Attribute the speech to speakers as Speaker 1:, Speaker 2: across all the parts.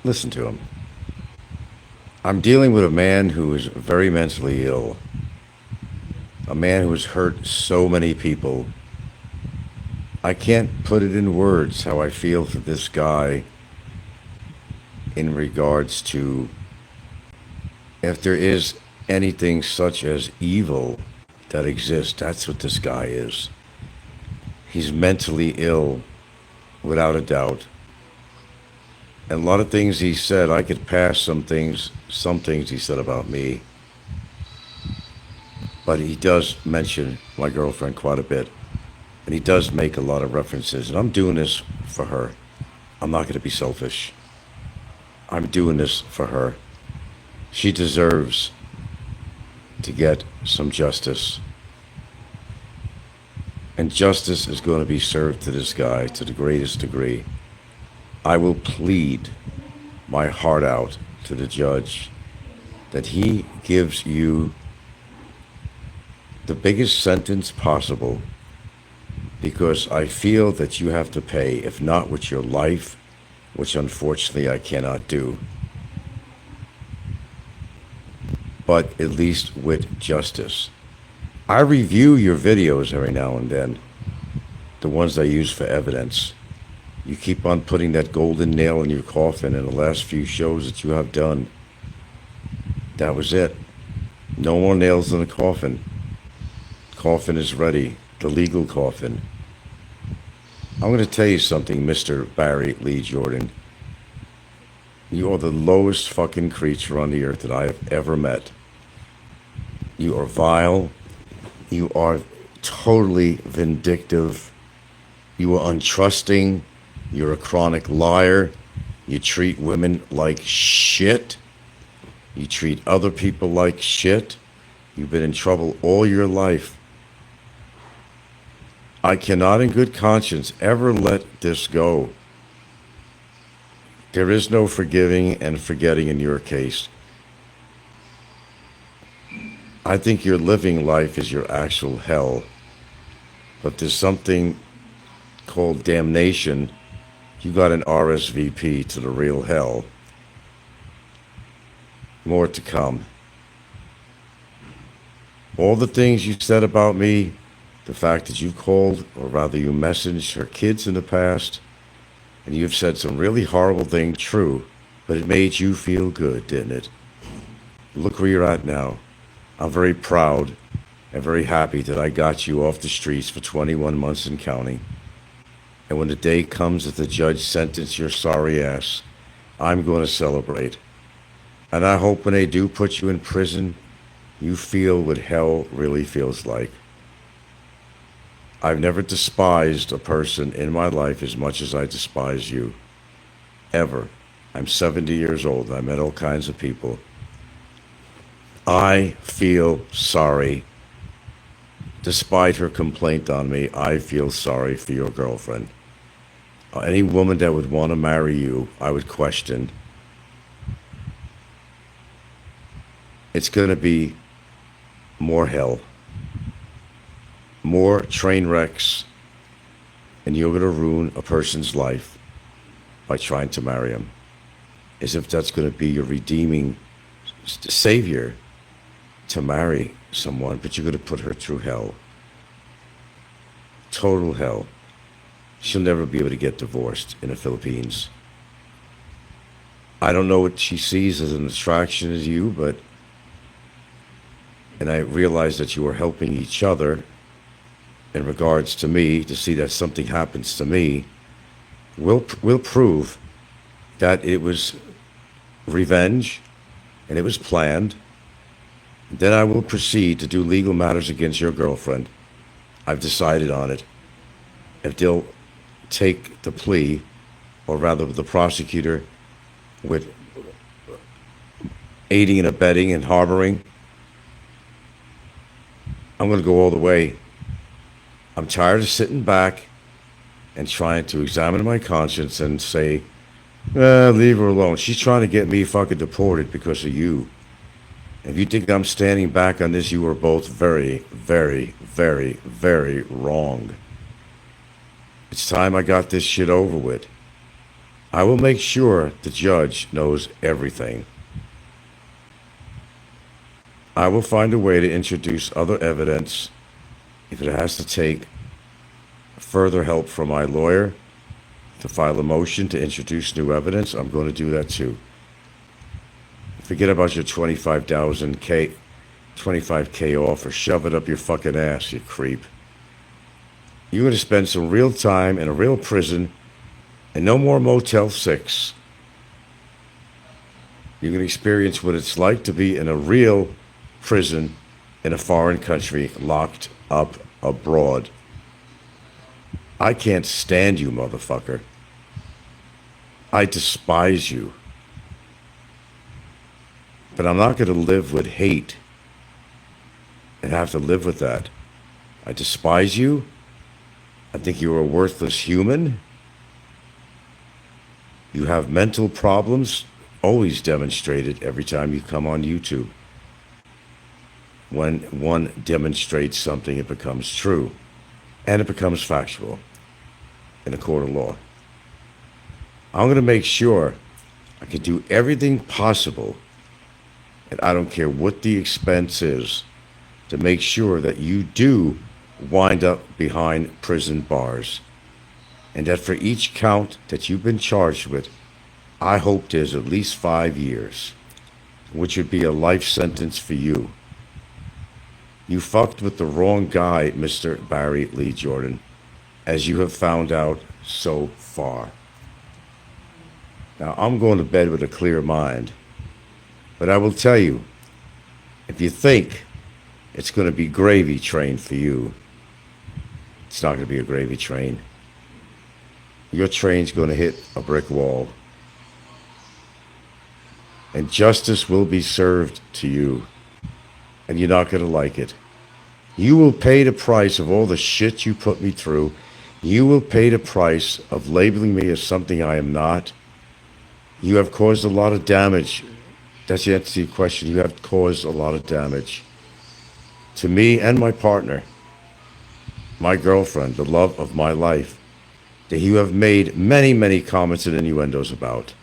Speaker 1: Listen to him. I'm dealing with a man who is very mentally ill, a man who has hurt so many people. I can't put it in words how I feel for this guy in regards to if there is anything such as evil that exists, that's what this guy is. He's mentally ill, without a doubt. And a lot of things he said, I could pass some things he said about me, but he does mention my girlfriend quite a bit. And he does make a lot of references. And I'm doing this for her. I'm not going to be selfish. I'm doing this for her. She deserves to get some justice. And justice is going to be served to this guy to the greatest degree. I will plead my heart out to the judge that he gives you the biggest sentence possible, because I feel that you have to pay, if not with your life, which unfortunately I cannot do, but at least with justice. I review your videos every now and then, the ones I use for evidence. You keep on putting that golden nail in your coffin in the last few shows that you have done. That was it. No more nails in the coffin. Coffin is ready. The legal coffin. I'm going to tell you something, Mr. Barry Lee Jordan. You are the lowest fucking creature on the earth that I have ever met. You are vile. You are totally vindictive. You are untrusting. You're a chronic liar. You treat women like shit. You treat other people like shit. You've been in trouble all your life. I cannot in good conscience ever let this go. There is no forgiving and forgetting in your case. I think your living life is your actual hell. But there's something called damnation. You got an RSVP to the real hell. More to come. All the things you said about me, the fact that you called, or rather you messaged her kids in the past, and you've said some really horrible things, true, but it made you feel good, didn't it? Look where you're at now. I'm very proud and very happy that I got you off the streets for 21 months and counting. And when the day comes that the judge sentences your sorry ass, I'm going to celebrate. And I hope when they do put you in prison, you feel what hell really feels like. I've never despised a person in my life as much as I despise you. Ever. I'm 70 years old. I met all kinds of people. I feel sorry. Despite her complaint on me, I feel sorry for your girlfriend. Any woman that would want to marry you, I would question. It's going to be more hell. More train wrecks, and you're going to ruin a person's life by trying to marry him. As if that's going to be your redeeming savior, to marry someone, but you're going to put her through hell. Total hell. She'll never be able to get divorced in the Philippines. I don't know what she sees as an attraction as you, but, and I realize that you are helping each other in regards to me, to see that something happens to me, will prove that it was revenge and it was planned. Then I will proceed to do legal matters against your girlfriend. I've decided on it. If they'll take the plea, or rather the prosecutor, with aiding and abetting and harboring, I'm going to go all the way. I'm tired of sitting back and trying to examine my conscience and say, leave her alone. She's trying to get me fucking deported because of you. If you think I'm standing back on this, you are both very, very, very, very wrong. It's time I got this shit over with. I will make sure the judge knows everything. I will find a way to introduce other evidence if it has to take further help from my lawyer to file a motion to introduce new evidence. I'm going to do that too. Forget about your 25K off, or shove it up your fucking ass, you creep. You're going to spend some real time in a real prison and no more Motel 6. You're going to experience what it's like to be in a real prison in a foreign country, locked up abroad. I can't stand you, motherfucker. I despise you. But I'm not going to live with hate and have to live with that. I despise you. I think you're a worthless human. You have mental problems, always demonstrated every time you come on YouTube. When one demonstrates something, it becomes true, and it becomes factual in a court of law. I'm going to make sure I can do everything possible, and I don't care what the expense is, to make sure that you do wind up behind prison bars. And that for each count that you've been charged with, I hope there's at least 5 years, which would be a life sentence for you. You fucked with the wrong guy, Mr. Barry Lee Jordan, as you have found out so far. Now, I'm going to bed with a clear mind, but I will tell you, if you think it's going to be gravy train for you, it's not going to be a gravy train. Your train's going to hit a brick wall. And justice will be served to you. And you're not going to like it. You will pay the price of all the shit you put me through. You will pay the price of labeling me as something I am not. You have caused a lot of damage. That's the answer to your question. You have caused a lot of damage to me and my partner, my girlfriend, the love of my life, that you have made many, many comments and innuendos about.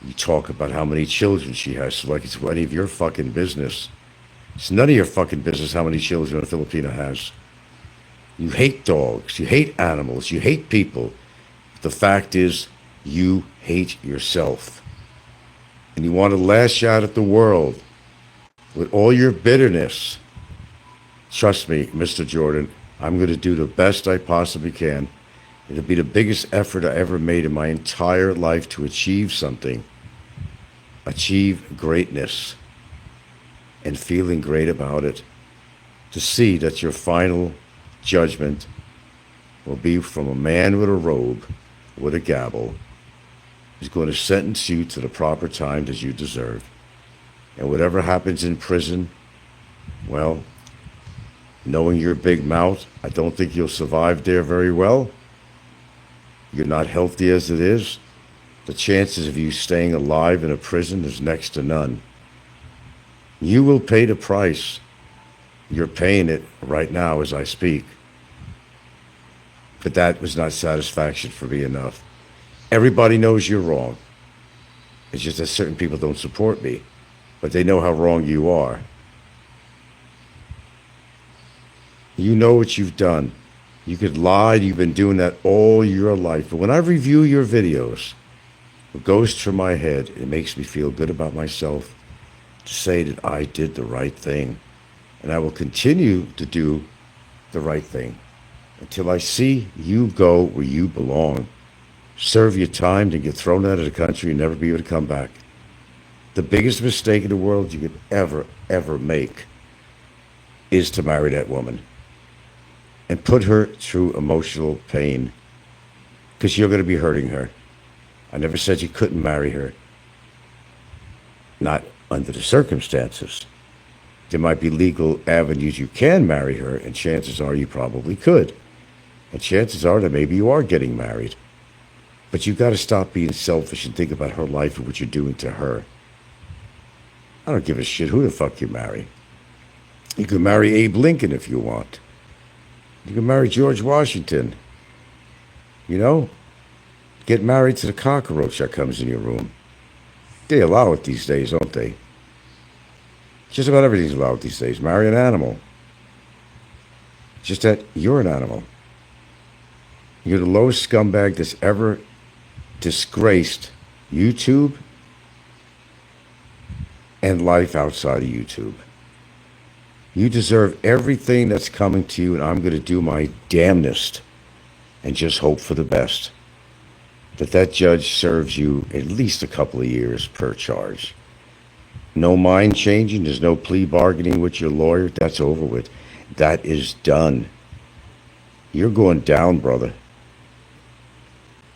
Speaker 1: You talk about how many children she has, like it's any of your fucking business. It's none of your fucking business how many children a Filipina has. You hate dogs, you hate animals, you hate people. But the fact is, you hate yourself. And you want to lash out at the world with all your bitterness. Trust me, Mr. Jordan, I'm going to do the best I possibly can. It'll be the biggest effort I ever made in my entire life to achieve something. Achieve greatness. And feeling great about it. To see that your final judgment will be from a man with a robe, with a gavel, who's going to sentence you to the proper time that you deserve. And whatever happens in prison, well, knowing your big mouth, I don't think you'll survive there very well. You're not healthy as it is. The chances of you staying alive in a prison is next to none. You will pay the price. You're paying it right now as I speak. But that was not satisfaction for me enough. Everybody knows you're wrong. It's just that certain people don't support me, but they know how wrong you are. You know what you've done. You could lie. You've been doing that all your life. But when I review your videos, what goes through my head, it makes me feel good about myself to say that I did the right thing. And I will continue to do the right thing until I see you go where you belong. Serve your time, then get thrown out of the country and never be able to come back. The biggest mistake in the world you could ever make is to marry that woman and put her through emotional pain, because you're going to be hurting her. I never said you couldn't marry her. Not under the circumstances. There might be legal avenues you can marry her, and chances are you probably could. And chances are that maybe you are getting married. But you've got to stop being selfish and think about her life and what you're doing to her. I don't give a shit who the fuck you marry. You can marry Abe Lincoln if you want. You can marry George Washington. You know? Get married to the cockroach that comes in your room. They allow it these days, don't they? Just about everything's allowed these days. Marry an animal. Just that you're an animal. You're the lowest scumbag that's ever disgraced YouTube and life outside of YouTube. You deserve everything that's coming to you, and I'm going to do my damnedest and just hope for the best. That judge serves you at least a couple of years per charge. No mind changing. There's no plea bargaining with your lawyer. That's over with. That is done. You're going down, brother.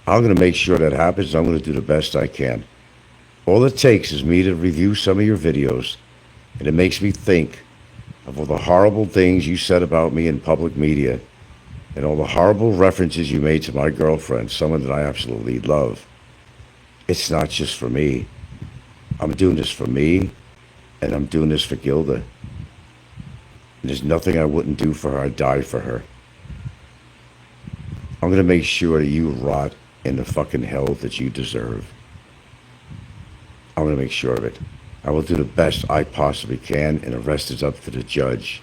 Speaker 1: I'm going to make sure that happens. I'm going to do the best I can. All it takes is me to review some of your videos, and it makes me think of all the horrible things you said about me in public media and all the horrible references you made to my girlfriend, someone that I absolutely love. It's not just for me. I'm doing this for me, and I'm doing this for Gilda. And there's nothing I wouldn't do for her. I'd die for her. I'm going to make sure that you rot in the fucking hell that you deserve. I'm going to make sure of it. I will do the best I possibly can, and the rest is up to the judge.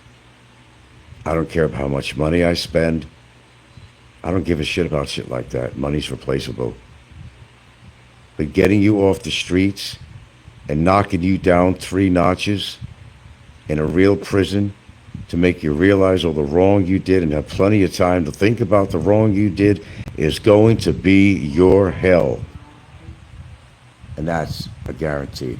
Speaker 1: I don't care about how much money I spend. I don't give a shit about shit like that. Money's replaceable. But getting you off the streets and knocking you down 3 notches in a real prison to make you realize all the wrong you did and have plenty of time to think about the wrong you did is going to be your hell. And that's a guarantee.